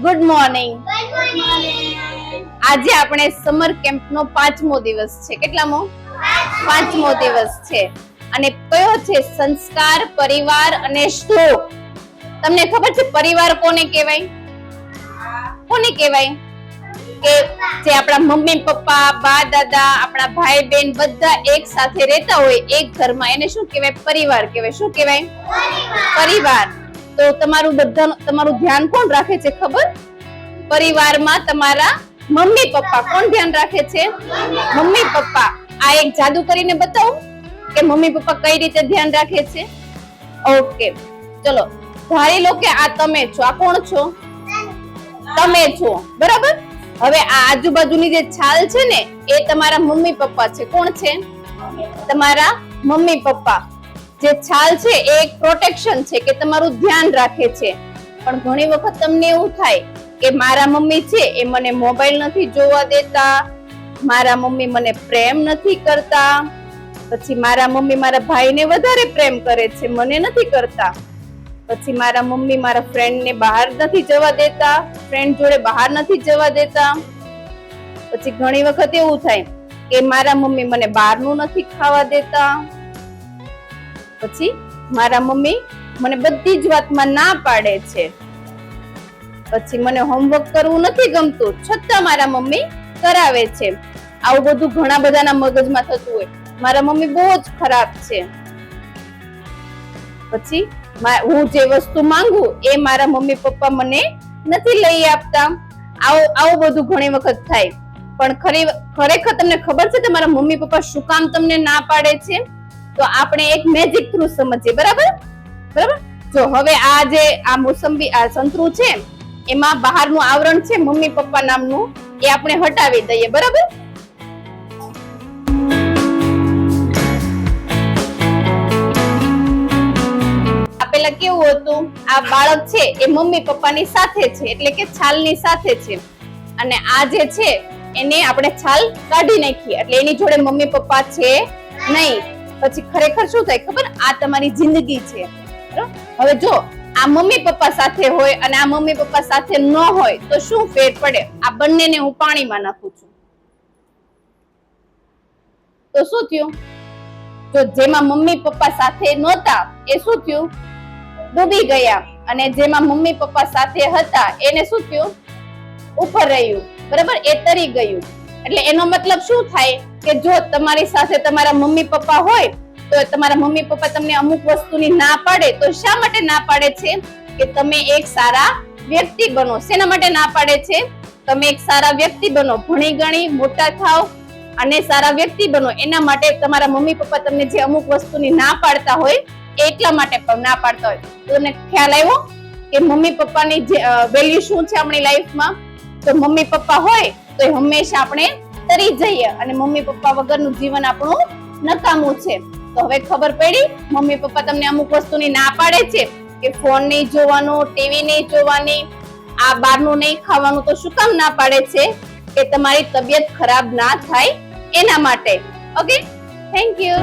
Good morning. આજે આપણે summer camp નો 5મો દિવસ છે. કેટલામો? 5મો દિવસ છે. અને કયો છે? સંસ્કાર, પરિવાર અને શ્લોક. તમને ખબર છે પરિવાર કોને કહેવાય? કોને કહેવાય? કે જે આપણા મમ્મી પપ્પા, બા દાદા, આપણા ભાઈ બહેન બધા એક સાથે રહેતા હોય એક ઘરમાં, એને શું કહેવાય? પરિવાર કહેવાય. શું કહેવાય? પરિવાર. તો તમારું ધ્યાન કોણ રાખે છે ખબર? પરિવારમાં તમારા મમ્મી પપ્પા. કોણ ધ્યાન રાખે છે? Mummy papa. આ એક જાદુ કરીને બતાવો કે મમ્મી પપ્પા કઈ રીતે ધ્યાન રાખે છે. ઓકે, ચલો ધારી લો કે આ તમે છો. આ કોણ છો? તમે છો, બરાબર. હવે આ આજુબાજુની જે છાલ છે ને એ તમારા મમ્મી પપ્પા છે. કોણ છે? તમારા મમ્મી પપ્પા. જે છાલ છે એ એક પ્રોટેક્શન છે કે તમારું ધ્યાન રાખે છે. પણ ઘણી વખત તમને એવું થાય કે મારા મમ્મી છે એ મને મોબાઈલ નથી જોવા દેતા, મારા મમ્મી મને પ્રેમ નથી કરતા, પછી મારા મમ્મી મારા ભાઈને વધારે પ્રેમ કરે છે, મને નથી કરતા, પછી મારા મમ્મી મારા ફ્રેન્ડને બહાર નથી જવા દેતા, ફ્રેન્ડ જોડે બહાર નથી જવા દેતા. પછી ઘણી વખત એવું થાય કે મારા મમ્મી મને બહારનું નથી ખાવા દેતા, પછી મારા મમ્મી મને બધી જ વાતમાં ના પાડે છે, પછી મને હોમવર્ક કરવું નથી ગમતું છતાં મારા મમ્મી કરાવે છે. આવું બધું ઘણા બધાના મગજમાં થતું હોય. મારા મમ્મી બહુ જ ખરાબ છે. પછી હું જે વસ્તુ માંગુ એ મારા મમ્મી પપ્પા મને નથી લઈ આપતા. આવું બધું ઘણી વખત થાય. પણ ખરેખર તમને ખબર છે તમારા મમ્મી પપ્પા શું કામ તમને ના પાડે છે? તો આપણે એક મેજિક થ્રુ સમજીએ. બરાબર? જો હવે આ જે આ મોસંબી, આ સંતરું છે એમાં બહારનું આવરણ છે મમ્મી પપ્પા નામનું, એ આપણે હટાવી દઈએ. બરાબર? પેલા કેવું હતું? આ બાળક છે એ મમ્મી પપ્પાની સાથે છે, એટલે કે છાલની સાથે છે. અને આ જે છે એને આપણે છાલ કાઢી નાખીએ એટલે એની જોડે મમ્મી પપ્પા છે નહીં. પછી ખરેખર શું થાય ખબર? આ તમારી જિંદગી છે. હવે જો આ મમ્મી પપ્પા સાથે હોય અને આ મમ્મી પપ્પા સાથે ન હોય તો શું ફેર પડે? આ બંનેને હું પાણીમાં નાખું છું તો શું થયું? જો જેમાં મમ્મી પપ્પા સાથે નહોતા એ શું થયું? ડૂબી ગયા. અને જેમાં મમ્મી પપ્પા સાથે હતા એને શું થયું? ઉપર રહ્યું. બરાબર? એ તરી ગયું. એટલે એનો મતલબ શું થાય કે જો તમારી સાથે તમારા મમ્મી પપ્પા હોય તો તમારા મમ્મી પપ્પા તમને અમુક વસ્તુની ના પાડે તો શા માટે ના પાડે છે? કે તમે એક સારા વ્યક્તિ બનો. શેના માટે ના પાડે છે? તમે એક સારા વ્યક્તિ બનો, ભણી ગણી મોટા થાવ અને સારા વ્યક્તિ બનો. એના માટે તમારા મમ્મી પપ્પા તમને જે અમુક વસ્તુની ના પાડતા હોય એટલા માટે પણ ના પાડતા હોય. તમને ખ્યાલ આવ્યો કે મમ્મી પપ્પાની વેલ્યુ શું છે આપણી લાઈફમાં? તો મમ્મી પપ્પા હોય તો હંમેશા આપણે તરી જઈએ અને મમ્મી પપ્પા વગરનું જીવન આપણું નકામું છે. તો હવે ખબર પડી મમ્મી પપ્પા તમને અમુક વસ્તુની ના પાડે છે કે ફોન નહીં જોવાનો, ટીવી નહીં જોવાની, આ બહારનું નહીં ખાવાનું, તો શું કામ ના પાડે છે? કે તમારી તબિયત ખરાબ ના થાય એના માટે. Okay, thank you.